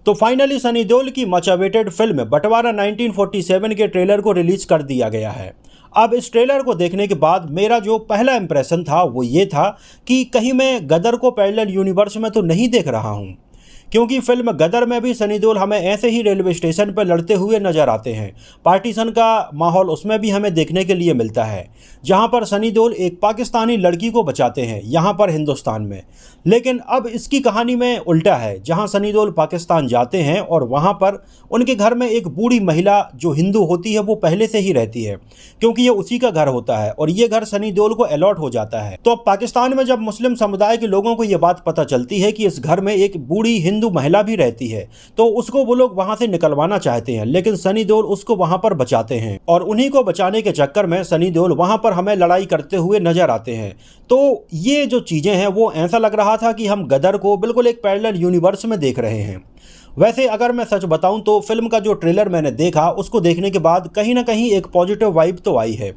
तो फाइनली सनी देओल की much awaited film बंटवारा 1947 के ट्रेलर को रिलीज कर दिया गया है। अब इस ट्रेलर को देखने के बाद मेरा जो पहला इंप्रेशन था वो ये था कि कहीं मैं गदर को पैरेलल यूनिवर्स में तो नहीं देख रहा हूँ, क्योंकि फिल्म गदर में भी सनी देओल हमें ऐसे ही रेलवे स्टेशन पर लड़ते हुए नजर आते हैं। पार्टीशन का माहौल उसमें भी हमें देखने के लिए मिलता है, जहां पर सनी देओल एक पाकिस्तानी लड़की को बचाते हैं यहां पर हिंदुस्तान में। लेकिन अब इसकी कहानी में उल्टा है, जहां सनी देओल पाकिस्तान जाते हैं और वहां पर उनके घर में एक बूढ़ी महिला जो हिंदू होती है वो पहले से ही रहती है, क्योंकि ये उसी का घर होता है और ये घर सनी देओल को अलॉट हो जाता है। तो अब पाकिस्तान में जब मुस्लिम समुदाय के लोगों को ये बात पता चलती है कि इस घर में एक बूढ़ी हिंदू महिला भी रहती है, तो उसको वो लोग वहां से निकलवाना चाहते हैं, लेकिन सनी देओल उसको वहां पर बचाते हैं और उन्हीं को बचाने के चक्कर में सनी देओल वहां पर हमें लड़ाई करते हुए नजर आते हैं। तो ये जो चीजें हैं वो ऐसा लग रहा था कि हम गदर को बिल्कुल एक पैरेलल यूनिवर्स में देख रहे हैं। वैसे अगर मैं सच बताऊं तो फिल्म का जो ट्रेलर मैंने देखा उसको देखने के बाद कहीं ना कहीं एक पॉजिटिव वाइब तो आई है।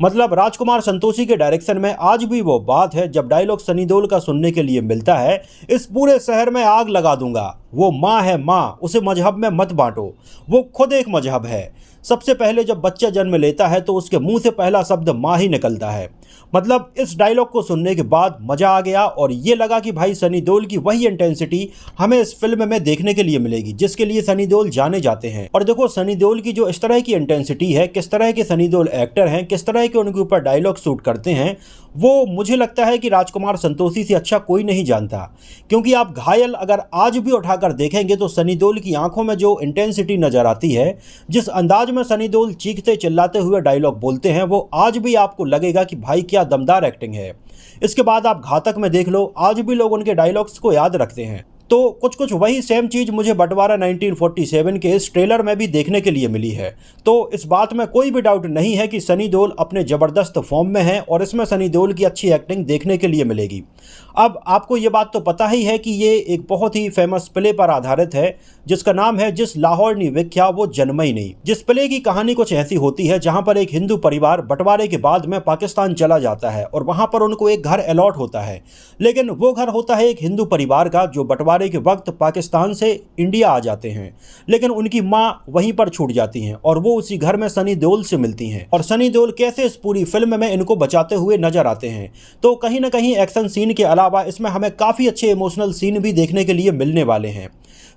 मतलब राजकुमार संतोषी के डायरेक्शन में आज भी वो बात है जब डायलॉग सनी देओल का सुनने के लिए मिलता है, इस पूरे शहर में आग लगा दूंगा, वो माँ है माँ, उसे मजहब में मत बांटो, वो खुद एक मजहब है। सबसे पहले जब बच्चा जन्म लेता है तो उसके मुंह से पहला शब्द माँ ही निकलता है। मतलब इस डायलॉग को सुनने के बाद मज़ा आ गया और ये लगा कि भाई सनी देओल की वही इंटेंसिटी हमें इस फिल्म में देखने के लिए मिलेगी जिसके लिए सनी देओल जाने जाते हैं। और देखो सनी देओल की जो इस तरह की इंटेंसिटी है, किस तरह के सनी देओल एक्टर हैं, किस तरह के उनके ऊपर डायलॉग शूट करते हैं, वो मुझे लगता है कि राजकुमार संतोषी से अच्छा कोई नहीं जानता। क्योंकि आप घायल अगर आज भी उठाकर देखेंगे तो सनी देओल की आंखों में जो इंटेंसिटी नजर आती है, जिस अंदाज में सनी देओल चीखते चिल्लाते हुए डायलॉग बोलते हैं, वो आज भी आपको लगेगा कि भाई क्या दमदार एक्टिंग है। इसके बाद आप घातक में देख लो, आज भी लोग उनके डायलॉग्स को याद रखते हैं। तो कुछ कुछ वही सेम चीज़ मुझे बंटवारा 1947 के इस ट्रेलर में भी देखने के लिए मिली है। तो इस बात में कोई भी डाउट नहीं है कि सनी देओल अपने ज़बरदस्त फॉर्म में है और इसमें सनी देओल की अच्छी एक्टिंग देखने के लिए मिलेगी। अब आपको ये बात तो पता ही है कि ये एक बहुत ही फेमस प्ले पर आधारित है जिसका नाम है जिस लाहौर नी विख्या वो जन्म ही नहीं। जिस प्ले की कहानी कुछ ऐसी होती है जहां पर एक हिंदू परिवार बंटवारे के बाद में पाकिस्तान चला जाता है और वहां पर उनको एक घर अलॉट होता है, लेकिन वो घर होता है एक हिंदू परिवार का जो बंटवारे के वक्त पाकिस्तान से इंडिया आ जाते हैं, लेकिन उनकी माँ वहीं पर छूट जाती हैं और वो उसी घर में सनी देओल से मिलती हैं और सनी देओल कैसे इस पूरी फिल्म में इनको बचाते हुए नजर आते हैं। तो कहीं ना कहीं एक्शन सीन के अलावा इसमें हमें काफ़ी अच्छे इमोशनल सीन भी देखने के लिए मिलने वाले हैं।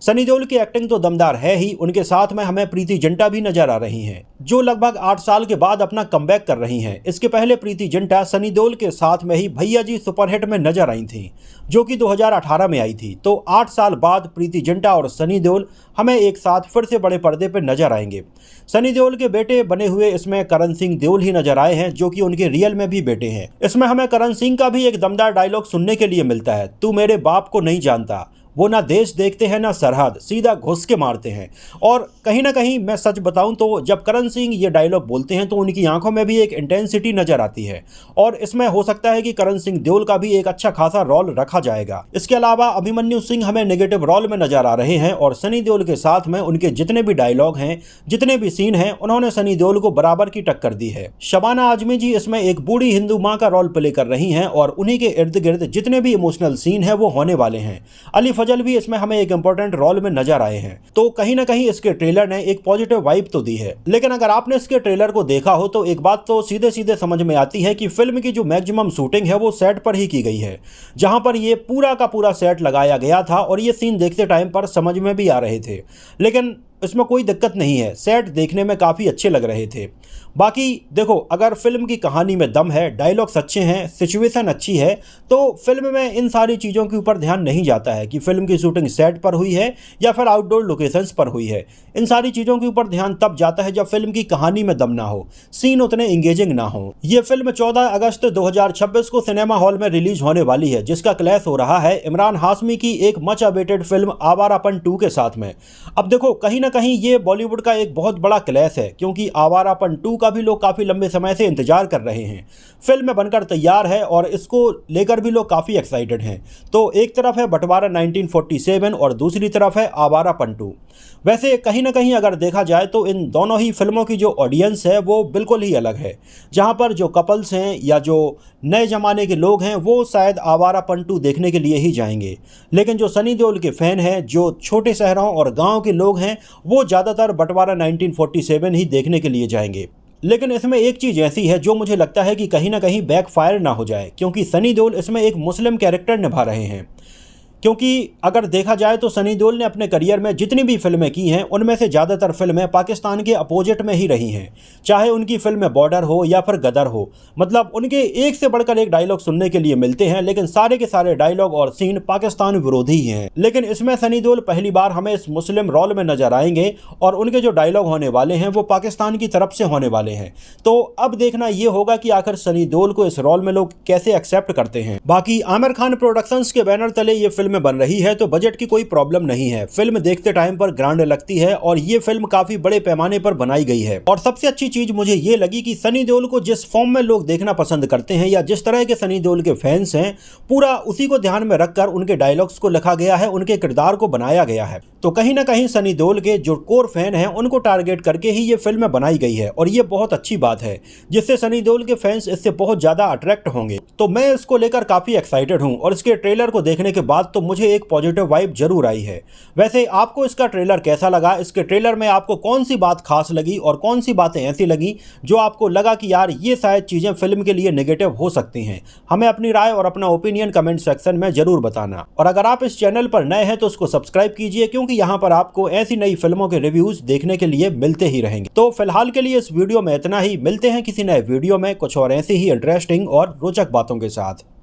सनी देओल की एक्टिंग तो दमदार है ही, उनके साथ में हमें प्रीति जिंटा भी नजर आ रही हैं जो लगभग 8 साल के बाद अपना कमबैक कर रही हैं। इसके पहले प्रीति जिंटा सनी देओल के साथ में ही भैया जी सुपरहिट में नजर आई थी जो कि 2018 में आई थी। तो 8 साल बाद प्रीति जिंटा और सनी देओल हमें एक साथ फिर से बड़े पर्दे पर नजर आएंगे। सनी देओल के बेटे बने हुए इसमें करण सिंह देओल ही नजर आए हैं जो कि उनके रियल में भी बेटे हैं। इसमें हमें करण सिंह का भी एक दमदार डायलॉग सुनने के लिए मिलता है, तू मेरे बाप को नहीं जानता, वो ना देश देखते हैं ना सरहद, सीधा घुस के मारते हैं। और कहीं ना कहीं मैं सच बताऊं तो जब करण सिंह ये डायलॉग बोलते हैं तो उनकी आंखों में भी एक इंटेंसिटी नजर आती है और इसमें हो सकता है कि करण सिंह देओल का भी एक अच्छा खासा रोल रखा जाएगा। इसके अलावा अभिमन्यु सिंह हमें नेगेटिव रोल में नजर आ रहे हैं और सनी देओल के साथ में उनके जितने भी डायलॉग हैं, जितने भी सीन हैं, उन्होंने सनी देओल को बराबर की टक्कर दी है। शबाना आजमी जी इसमें एक बूढ़ी हिंदू माँ का रोल प्ले कर रही हैं और उन्हीं के इर्द गिर्द जितने भी इमोशनल सीन है वो होने वाले हैं। अली फजल भी इसमें हमें एक इंपॉर्टेंट रोल में नजर आए हैं। तो कहीं ना कहीं इसके ट्रेलर ने एक पॉजिटिव वाइब तो दी है। लेकिन अगर आपने इसके ट्रेलर को देखा हो तो एक बात तो सीधे सीधे समझ में आती है कि फिल्म की जो मैक्सिमम शूटिंग है वो सेट पर ही की गई है, जहां पर ये पूरा का पूरा सेट लगाया गया था और ये सीन देखते टाइम पर समझ में भी आ रहे थे। लेकिन इसमें कोई दिक्कत नहीं है, सेट देखने में काफ़ी अच्छे लग रहे थे। बाकी देखो, अगर फिल्म की कहानी में दम है, डायलॉग्स अच्छे हैं, सिचुएशन अच्छी है, तो फिल्म में इन सारी चीज़ों के ऊपर ध्यान नहीं जाता है कि फिल्म की शूटिंग सेट पर हुई है या फिर आउटडोर लोकेशंस पर हुई है। इन सारी चीज़ों के ऊपर ध्यान तब जाता है जब फिल्म की कहानी में दम ना हो, सीन उतने इंगेजिंग ना हो। ये फिल्म 14 अगस्त 2026 को सिनेमा हॉल में रिलीज होने वाली है, जिसका क्लैश हो रहा है इमरान हाशमी की एक मच अवेटेड फिल्म आवारापन 2 के साथ में। अब देखो, कहीं ना कहीं ये बॉलीवुड का एक बहुत बड़ा क्लैश है, क्योंकि आवारापन 2 का भी लोग काफ़ी लंबे समय से इंतजार कर रहे हैं। फिल्म बनकर तैयार है और इसको लेकर भी लोग काफ़ी एक्साइटेड हैं। तो एक तरफ है बंटवारा 1947 और दूसरी तरफ है आवारापन 2। वैसे कहीं ना कहीं अगर देखा जाए तो इन दोनों ही फिल्मों की जो ऑडियंस है वो बिल्कुल ही अलग है। जहां पर जो कपल्स हैं या जो नए ज़माने के लोग हैं वो शायद आवारापन 2 देखने के लिए ही जाएंगे, लेकिन जो सनी देओल के फ़ैन हैं, जो छोटे शहरों और गाँव के लोग हैं, वो ज़्यादातर बंटवारा 1947 ही देखने के लिए जाएंगे। लेकिन इसमें एक चीज़ ऐसी है जो मुझे लगता है कि कहीं ना कहीं बैकफायर ना हो जाए, क्योंकि सनी देओल इसमें एक मुस्लिम कैरेक्टर निभा रहे हैं। क्योंकि अगर देखा जाए तो सनी देओल ने अपने करियर में जितनी भी फिल्में की हैं उनमें से ज़्यादातर फिल्में पाकिस्तान के अपोजिट में ही रही हैं। चाहे उनकी फिल्में बॉर्डर हो या फिर गदर हो, मतलब उनके एक से बढ़कर एक डायलॉग सुनने के लिए मिलते हैं, लेकिन सारे के सारे डायलॉग और सीन पाकिस्तान विरोधी ही हैं। लेकिन इसमें सनी देओल पहली बार हमें इस मुस्लिम रोल में नजर आएंगे और उनके जो डायलॉग होने वाले हैं वो पाकिस्तान की तरफ से होने वाले हैं। तो अब देखना ये होगा कि आखिर सनी देओल को इस रोल में लोग कैसे एक्सेप्ट करते हैं। बाकी आमिर खान प्रोडक्शंस के बैनर तले ये फिल्म बन रही है तो बजट की कोई प्रॉब्लम नहीं है। फिल्म देखते टाइम पर ग्रांड लगती है और ये फिल्म काफी बड़े पैमाने पर बनाई गई है। और सबसे अच्छी चीज मुझे ये लगी कि सनी देओल को जिस फॉर्म में लोग देखना पसंद करते हैं या जिस तरह के सनी देओल के फैंस हैं, पूरा उसी को ध्यान में रखकर उनके डायलॉग्स को लिखा गया है, उनके किरदार को बनाया गया है। तो कहीं ना कहीं सनी देओल के जो कोर फैन हैं उनको टारगेट करके ही ये फिल्म बनाई गई है और ये बहुत अच्छी बात है, जिससे सनी देओल के फैंस इससे बहुत ज्यादा अट्रैक्ट होंगे। तो मैं इसको लेकर काफी एक्साइटेड हूँ और इसके ट्रेलर को देखने के बाद तो मुझे एक पॉजिटिव वाइब जरूर आई है। वैसे आपको इसका ट्रेलर कैसा लगा? इसके ट्रेलर में आपको कौन सी बात खास लगी और कौन सी बातें ऐसी लगी जो आपको लगा कि यार ये शायद चीजें फिल्म के लिए नेगेटिव हो सकती हैं? हमें अपनी राय और अपना ओपिनियन कमेंट सेक्शन में जरूर बताना। और अगर आप इस चैनल पर नए हैं तो उसको सब्सक्राइब कीजिए, क्योंकि यहाँ पर आपको ऐसी नई फिल्मों के रिव्यूज देखने के लिए मिलते ही रहेंगे। तो फिलहाल के लिए इस वीडियो में इतना ही। मिलते हैं किसी नए वीडियो में कुछ और ऐसी ही इंटरेस्टिंग और रोचक बातों के साथ।